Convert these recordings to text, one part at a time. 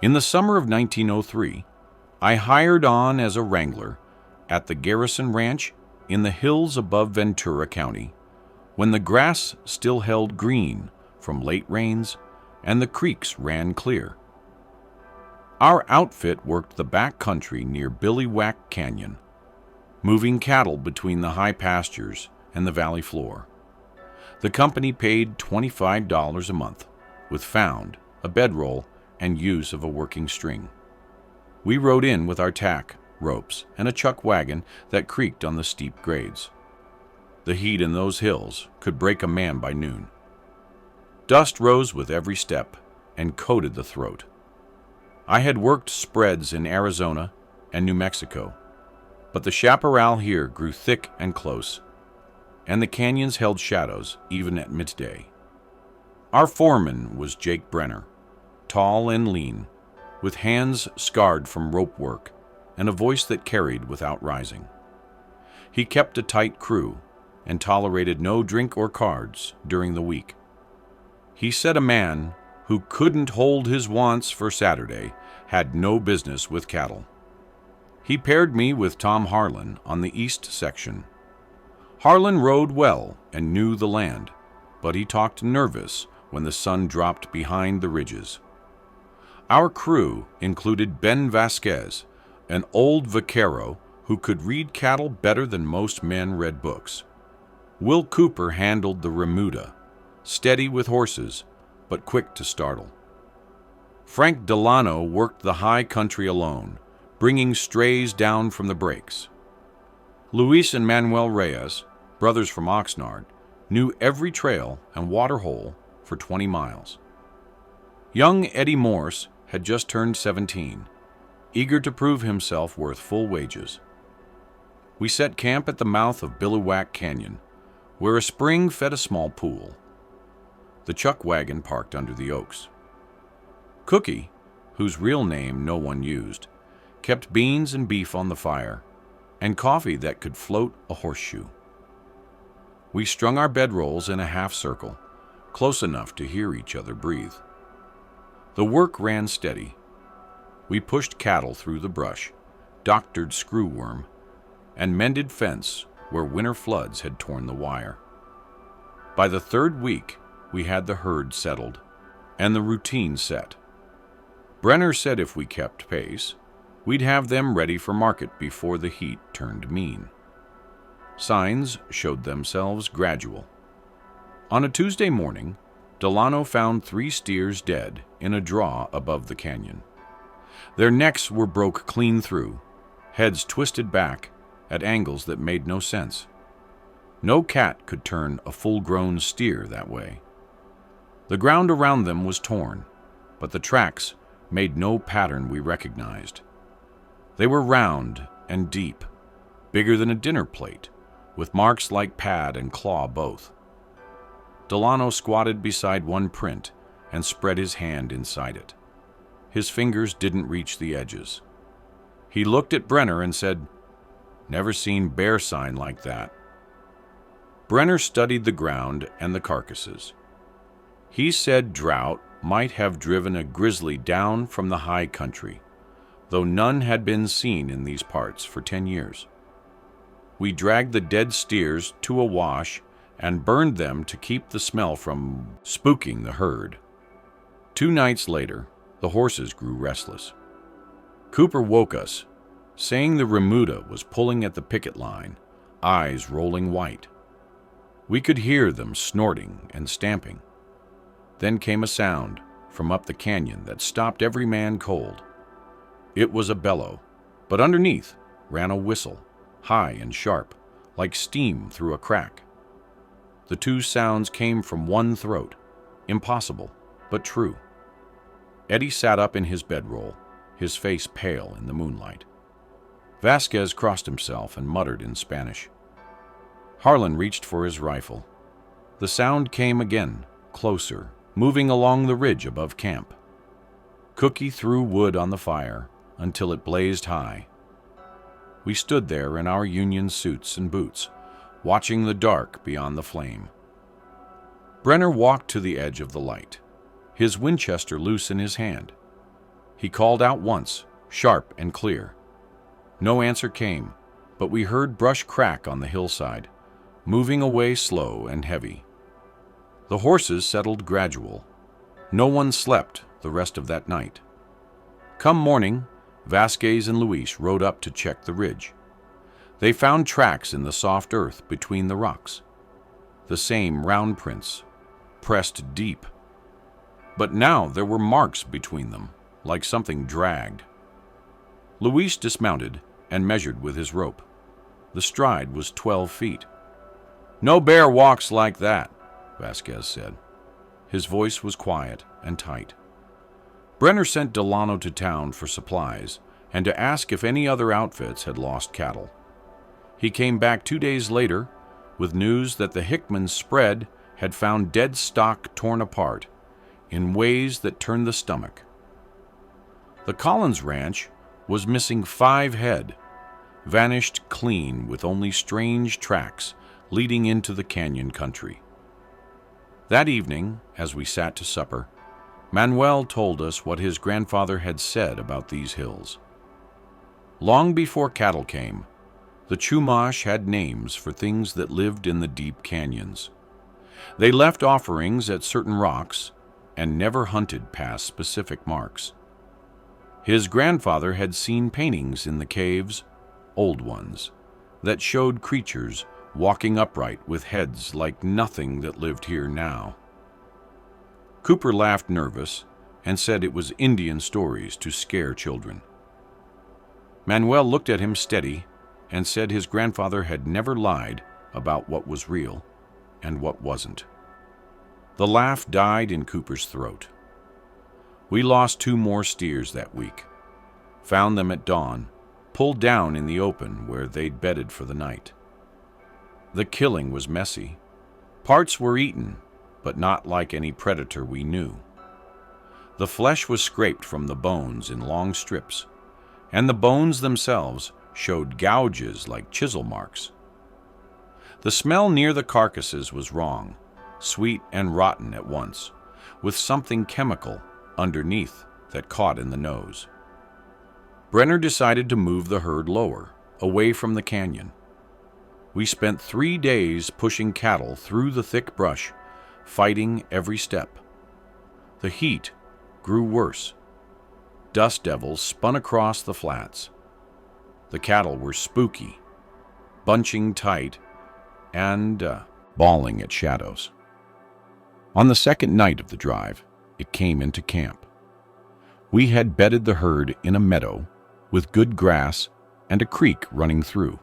In the summer of 1903, I hired on as a wrangler at the Garrison Ranch in the hills above Ventura County, when the grass still held green from late rains and the creeks ran clear. Our outfit worked the back country near Billiwack Canyon, moving cattle between the high pastures and the valley floor. The company paid $25 a month, with found, a bedroll, and use of a working string. We rode in with our tack, ropes, and a chuck wagon that creaked on the steep grades. The heat in those hills could break a man by noon. Dust rose with every step and coated the throat. I had worked spreads in Arizona and New Mexico, but the chaparral here grew thick and close, and the canyons held shadows even at midday. Our foreman was Jake Brenner, tall and lean, with hands scarred from rope work and a voice that carried without rising. He kept a tight crew and tolerated no drink or cards during the week. He said a man who couldn't hold his wants for Saturday had no business with cattle. He paired me with Tom Harlan on the east section. Harlan rode well and knew the land, but he talked nervous when the sun dropped behind the ridges. Our crew included Ben Vasquez, an old vaquero who could read cattle better than most men read books. Will Cooper handled the remuda, steady with horses, but quick to startle. Frank Delano worked the high country alone, bringing strays down from the breaks. Luis and Manuel Reyes, brothers from Oxnard, knew every trail and water hole for 20 miles. Young Eddie Morse had just turned 17, eager to prove himself worth full wages. We set camp at the mouth of Billiwack Canyon, where a spring fed a small pool. The chuck wagon parked under the oaks. Cookie, whose real name no one used, kept beans and beef on the fire, and coffee that could float a horseshoe. We strung our bedrolls in a half circle, close enough to hear each other breathe. The work ran steady. We pushed cattle through the brush, doctored screwworm, and mended fence where winter floods had torn the wire. By the third week, we had the herd settled and the routine set. Brenner said if we kept pace, we'd have them ready for market before the heat turned mean. Signs showed themselves gradual. On a Tuesday morning, Delano found 3 steers dead in a draw above the canyon. Their necks were broke clean through, heads twisted back at angles that made no sense. No cat could turn a full-grown steer that way. The ground around them was torn, but the tracks made no pattern we recognized. They were round and deep, bigger than a dinner plate, with marks like pad and claw both. Delano squatted beside one print and spread his hand inside it. His fingers didn't reach the edges. He looked at Brenner and said, "Never seen bear sign like that." Brenner studied the ground and the carcasses. He said drought might have driven a grizzly down from the high country, though none had been seen in these parts for 10 years. We dragged the dead steers to a wash and burned them to keep the smell from spooking the herd. 2 nights later, the horses grew restless. Cooper woke us, saying the remuda was pulling at the picket line, eyes rolling white. We could hear them snorting and stamping. Then came a sound from up the canyon that stopped every man cold. It was a bellow, but underneath ran a whistle, high and sharp, like steam through a crack. The 2 sounds came from one throat, impossible, but true. Eddie sat up in his bedroll, his face pale in the moonlight. Vasquez crossed himself and muttered in Spanish. Harlan reached for his rifle. The sound came again, closer, moving along the ridge above camp. Cookie threw wood on the fire until it blazed high. We stood there in our union suits and boots, watching the dark beyond the flame. Brenner walked to the edge of the light, his Winchester loose in his hand. He called out once, sharp and clear. No answer came, but we heard brush crack on the hillside, moving away slow and heavy. The horses settled gradual. No one slept the rest of that night. Come morning, Vasquez and Luis rode up to check the ridge. They found tracks in the soft earth between the rocks. The same round prints, pressed deep. But now there were marks between them, like something dragged. Luis dismounted and measured with his rope. The stride was 12 feet. "No bear walks like that," Vasquez said. His voice was quiet and tight. Brenner sent Delano to town for supplies and to ask if any other outfits had lost cattle. He came back 2 days later with news that the Hickman spread had found dead stock torn apart in ways that turned the stomach. The Collins Ranch was missing 5 head, vanished clean with only strange tracks leading into the canyon country. That evening, as we sat to supper, Manuel told us what his grandfather had said about these hills. Long before cattle came, the Chumash had names for things that lived in the deep canyons. They left offerings at certain rocks and never hunted past specific marks. His grandfather had seen paintings in the caves, old ones, that showed creatures walking upright with heads like nothing that lived here now. Cooper laughed nervous and said it was Indian stories to scare children. Manuel looked at him steady and said his grandfather had never lied about what was real and what wasn't. The laugh died in Cooper's throat. We lost 2 more steers that week, found them at dawn, pulled down in the open where they'd bedded for the night. The killing was messy. Parts were eaten, but not like any predator we knew. The flesh was scraped from the bones in long strips, and the bones themselves showed gouges like chisel marks. The smell near the carcasses was wrong, sweet and rotten at once, with something chemical underneath that caught in the nose. Brenner decided to move the herd lower, away from the canyon. We spent 3 days pushing cattle through the thick brush, fighting every step. The heat grew worse. Dust devils spun across the flats. The cattle were spooky, bunching tight and bawling at shadows. On the second night of the drive, it came into camp. We had bedded the herd in a meadow with good grass and a creek running through.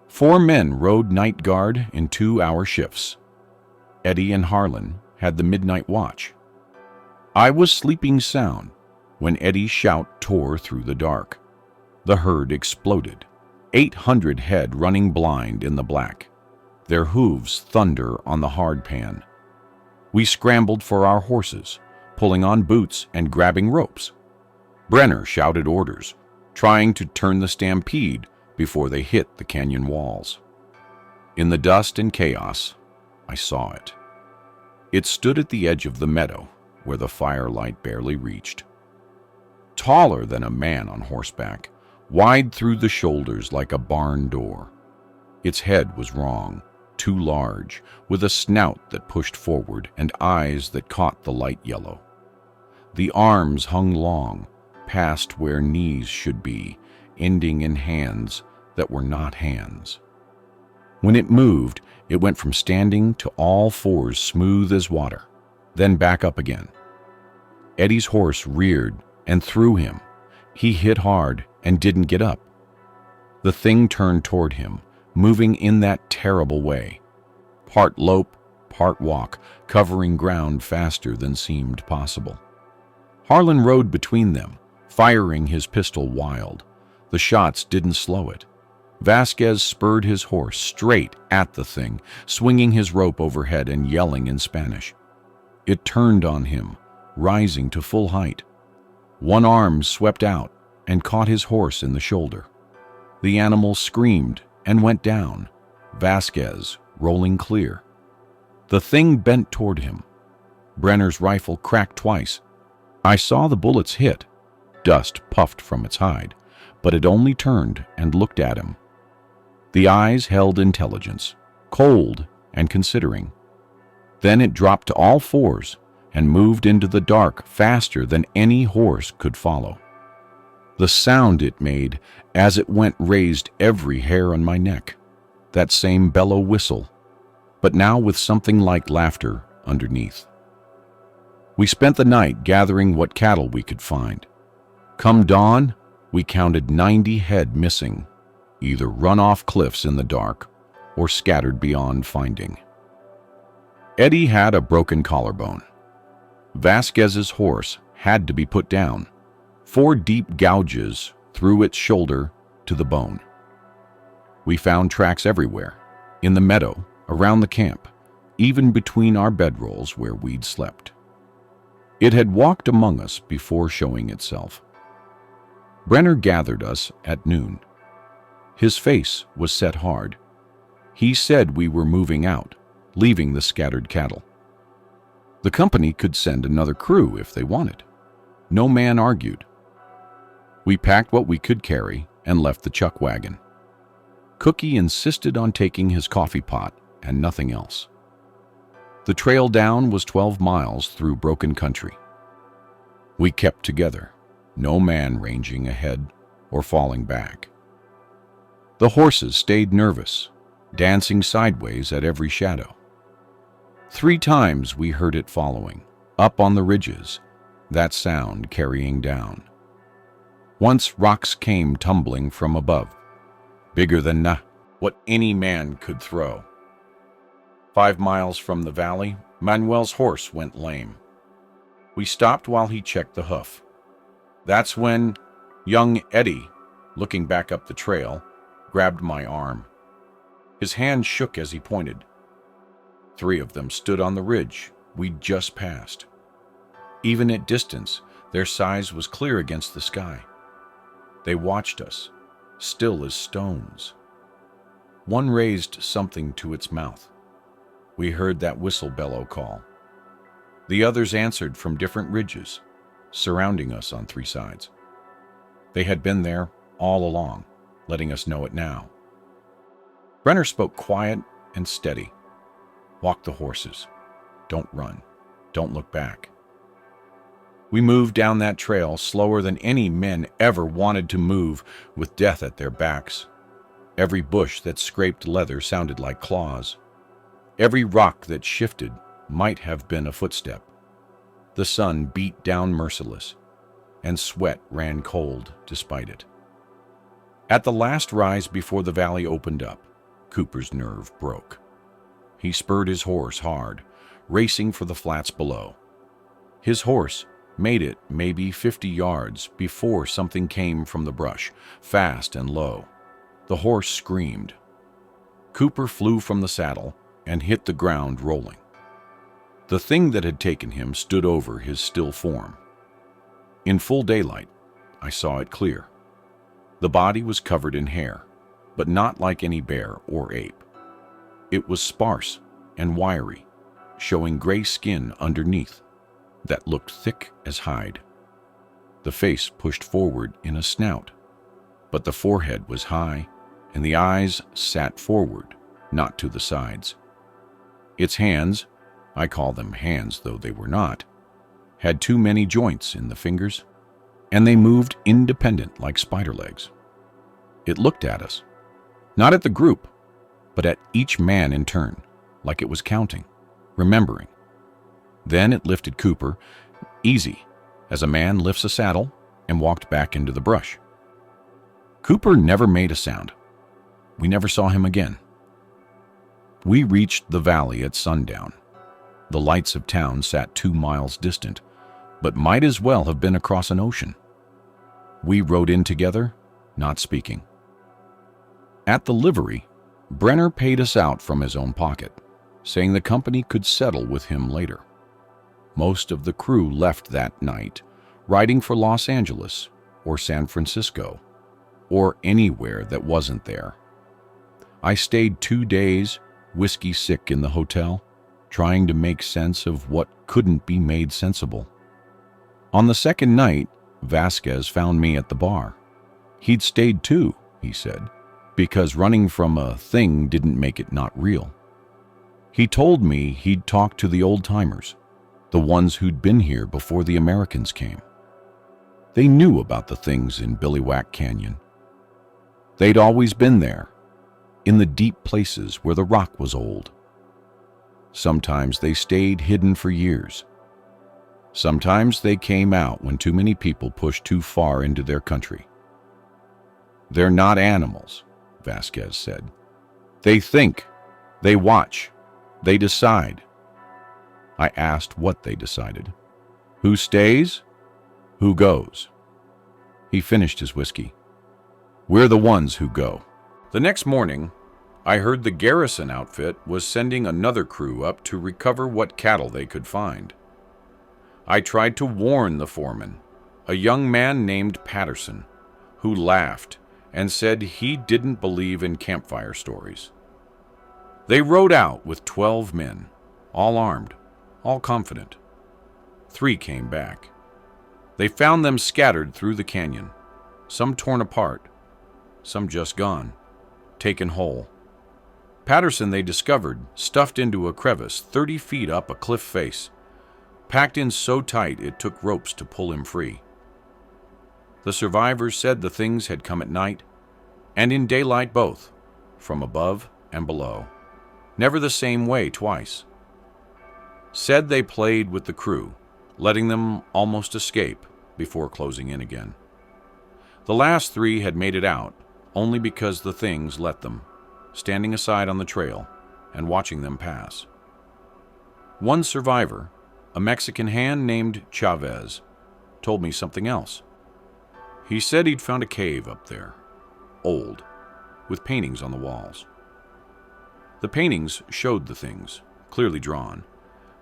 4 men rode night guard in 2-hour shifts. Eddie and Harlan had the midnight watch. I was sleeping sound when Eddie's shout tore through the dark. The herd exploded, 800 head running blind in the black, their hooves thunder on the hard pan. We scrambled for our horses, pulling on boots and grabbing ropes. Brenner shouted orders, trying to turn the stampede before they hit the canyon walls. In the dust and chaos, I saw it. It stood at the edge of the meadow, where the firelight barely reached. Taller than a man on horseback, wide through the shoulders like a barn door. Its head was wrong, too large, with a snout that pushed forward and eyes that caught the light yellow. The arms hung long, past where knees should be, ending in hands that were not hands. When it moved, it went from standing to all fours smooth as water, then back up again. Eddie's horse reared and threw him. He hit hard and didn't get up. The thing turned toward him, moving in that terrible way. Part lope, part walk, covering ground faster than seemed possible. Harlan rode between them, firing his pistol wild. The shots didn't slow it. Vasquez spurred his horse straight at the thing, swinging his rope overhead and yelling in Spanish. It turned on him, rising to full height. One arm swept out and caught his horse in the shoulder. The animal screamed and went down, Vasquez rolling clear. The thing bent toward him. Brenner's rifle cracked twice. I saw the bullets hit, Dust puffed from its hide, but it only turned and looked at him. The eyes held intelligence, cold and considering. Then it dropped to all fours and moved into the dark faster than any horse could follow. The sound it made as it went raised every hair on my neck, that same bellow-whistle, but now with something like laughter underneath. We spent the night gathering what cattle we could find. Come dawn, we counted 90 head missing, either run off cliffs in the dark or scattered beyond finding. Eddie had a broken collarbone. Vasquez's horse had to be put down, 4 deep gouges through its shoulder to the bone. We found tracks everywhere, in the meadow, around the camp, even between our bedrolls where we'd slept. It had walked among us before showing itself. Brenner gathered us at noon. His face was set hard. He said we were moving out, leaving the scattered cattle. The company could send another crew if they wanted. No man argued. We packed what we could carry and left the chuck wagon. Cookie insisted on taking his coffee pot and nothing else. The trail down was 12 miles through broken country. We kept together, no man ranging ahead or falling back. The horses stayed nervous, dancing sideways at every shadow. 3 times we heard it following, up on the ridges, that sound carrying down. Once rocks came tumbling from above, bigger than what any man could throw. 5 miles from the valley, Manuel's horse went lame. We stopped while he checked the hoof. That's when young Eddie, looking back up the trail, grabbed my arm. His hand shook as he pointed. 3 of them stood on the ridge we'd just passed. Even at distance, their size was clear against the sky. They watched us, still as stones. One raised something to its mouth. We heard that whistle bellow call. The others answered from different ridges, surrounding us on 3 sides. They had been there all along, letting us know it now. Brenner spoke quiet and steady. Walk the horses. Don't run. Don't look back. We moved down that trail slower than any men ever wanted to move, with death at their backs. Every bush that scraped leather sounded like claws. Every rock that shifted might have been a footstep. The sun beat down merciless, and sweat ran cold despite it. At the last rise before the valley opened up, Cooper's nerve broke. He spurred his horse hard, racing for the flats below. His horse made it maybe 50 yards before something came from the brush, fast and low. The horse screamed. Cooper flew from the saddle and hit the ground rolling. The thing that had taken him stood over his still form. In full daylight, I saw it clear. The body was covered in hair, but not like any bear or ape. It was sparse and wiry, showing gray skin underneath that looked thick as hide. The face pushed forward in a snout, but the forehead was high and the eyes sat forward, not to the sides. Its hands, I call them hands though they were not, had too many joints in the fingers, and they moved independent like spider legs. It looked at us, not at the group, but at each man in turn, like it was counting, remembering. Then it lifted Cooper, easy, as a man lifts a saddle, and walked back into the brush. Cooper never made a sound. We never saw him again. We reached the valley at sundown. The lights of town sat 2 miles distant, but might as well have been across an ocean. We rode in together, not speaking. At the livery, Brenner paid us out from his own pocket, saying the company could settle with him later. Most of the crew left that night, riding for Los Angeles or San Francisco, or anywhere that wasn't there. I stayed 2 days, whiskey sick in the hotel, trying to make sense of what couldn't be made sensible. On the second night, Vasquez found me at the bar. He'd stayed too, he said, because running from a thing didn't make it not real. He told me he'd talked to the old-timers, the ones who'd been here before the Americans came. They knew about the things in Billiwack Canyon. They'd always been there, in the deep places where the rock was old. Sometimes they stayed hidden for years. Sometimes they came out when too many people pushed too far into their country. They're not animals, Vasquez said. They think, they watch, they decide. I asked what they decided. Who stays? Who goes? He finished his whiskey. We're the ones who go. The next morning, I heard the Garrison outfit was sending another crew up to recover what cattle they could find. I tried to warn the foreman, a young man named Patterson, who laughed and said he didn't believe in campfire stories. They rode out with 12 men, all armed, all confident. 3 came back. They found them scattered through the canyon, some torn apart, some just gone, taken whole. Patterson they discovered stuffed into a crevice 30 feet up a cliff face, packed in so tight it took ropes to pull him free. The survivors said the things had come at night and in daylight both, from above and below, never the same way twice. Said they played with the crew, letting them almost escape before closing in again. The last 3 had made it out only because the things let them, standing aside on the trail and watching them pass. One survivor, a Mexican hand named Chavez, told me something else. He said he'd found a cave up there, old, with paintings on the walls. The paintings showed the things, clearly drawn,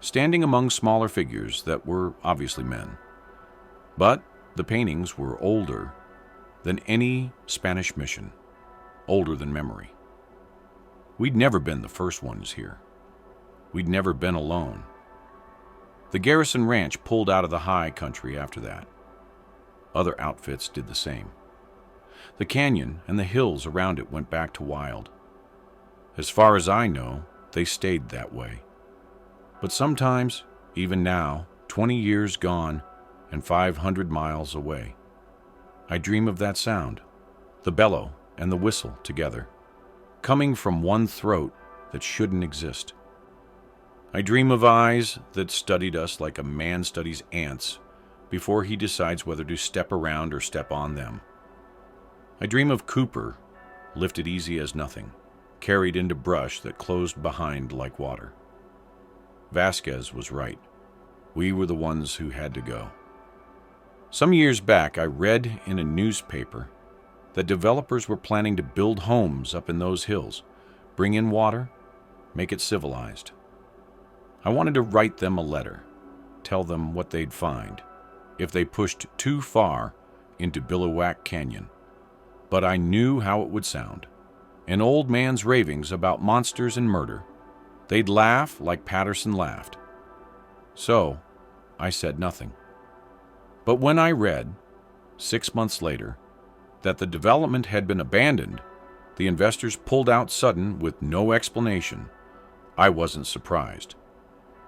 standing among smaller figures that were obviously men. But the paintings were older than any Spanish mission, older than memory. We'd never been the first ones here. We'd never been alone. The Garrison Ranch pulled out of the high country after that. Other outfits did the same. The canyon and the hills around it went back to wild. As far as I know, they stayed that way. But sometimes, even now, 20 years gone and 500 miles away, I dream of that sound, the bellow and the whistle together, coming from one throat that shouldn't exist. I dream of eyes that studied us like a man studies ants before he decides whether to step around or step on them. I dream of Cooper, lifted easy as nothing, carried into brush that closed behind like water. Vasquez was right. We were the ones who had to go. Some years back, I read in a newspaper that developers were planning to build homes up in those hills, bring in water, make it civilized. I wanted to write them a letter, tell them what they'd find if they pushed too far into Billiwack Canyon. But I knew how it would sound. An old man's ravings about monsters and murder. They'd laugh like Patterson laughed. So, I said nothing. But when I read, 6 months later, that the development had been abandoned, the investors pulled out sudden with no explanation, I wasn't surprised.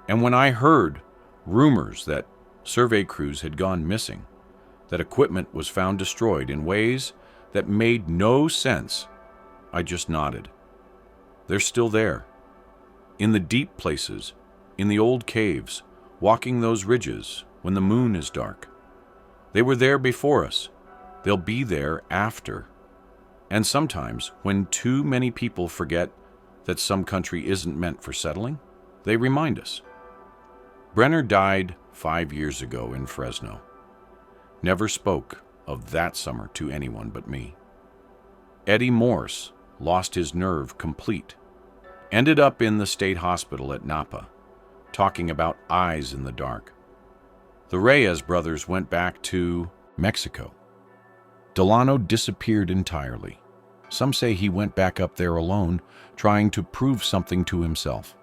And when I heard rumors that survey crews had gone missing, that equipment was found destroyed in ways that made no sense, I just nodded. They're still there. In the deep places, in the old caves, walking those ridges when the moon is dark. They were there before us. They'll be there after. And sometimes, when too many people forget that some country isn't meant for settling, they remind us. Brenner died 5 years ago in Fresno. Never spoke of that summer to anyone but me. Eddie Morse lost his nerve complete. Ended up in the state hospital at Napa, talking about eyes in the dark. The Reyes brothers went back to Mexico. Delano disappeared entirely. Some say he went back up there alone, trying to prove something to himself.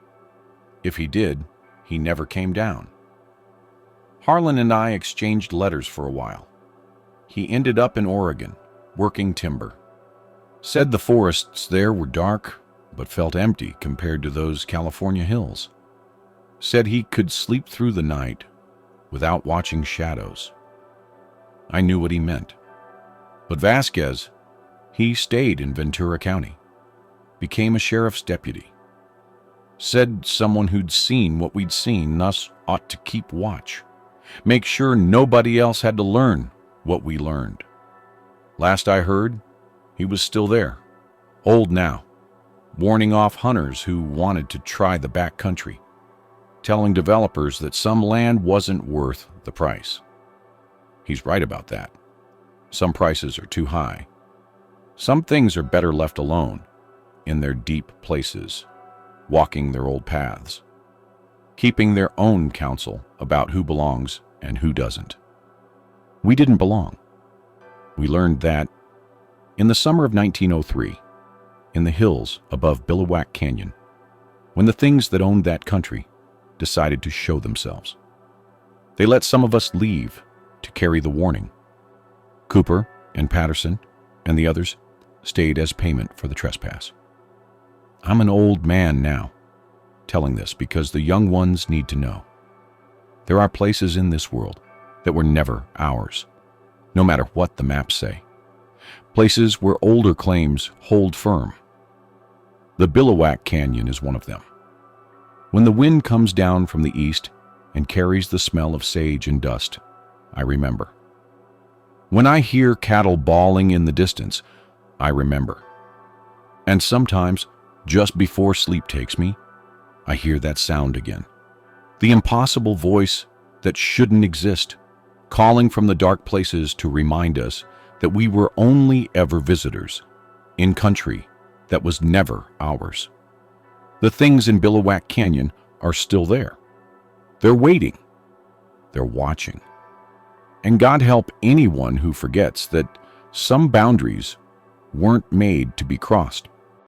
If he did, he never came down. Harlan and I exchanged letters for a while. He ended up in Oregon, working timber. Said the forests there were dark, but felt empty compared to those California hills. Said he could sleep through the night without watching shadows. I knew what he meant. But Vasquez, he stayed in Ventura County, became a sheriff's deputy. Said someone who'd seen what we'd seen, thus ought to keep watch. Make sure nobody else had to learn what we learned. Last I heard, he was still there, old now, warning off hunters who wanted to try the back country, telling developers that some land wasn't worth the price. He's right about that. Some prices are too high. Some things are better left alone, in their deep places, walking their old paths, keeping their own counsel about who belongs and who doesn't. We didn't belong. We learned that in the summer of 1903, in the hills above Billiwack Canyon, when the things that owned that country decided to show themselves. They let some of us leave to carry the warning. Cooper and Patterson and the others stayed as payment for the trespass. I'm an old man now, telling this because the young ones need to know. There are places in this world that were never ours, no matter what the maps say. Places where older claims hold firm. The Billiwack Canyon is one of them. When the wind comes down from the east and carries the smell of sage and dust, I remember. When I hear cattle bawling in the distance, I remember. And sometimes, just before sleep takes me, I hear that sound again. The impossible voice that shouldn't exist, calling from the dark places to remind us that we were only ever visitors in country that was never ours. The things in Billiwack Canyon are still there. They're waiting. They're watching. And God help anyone who forgets that some boundaries weren't made to be crossed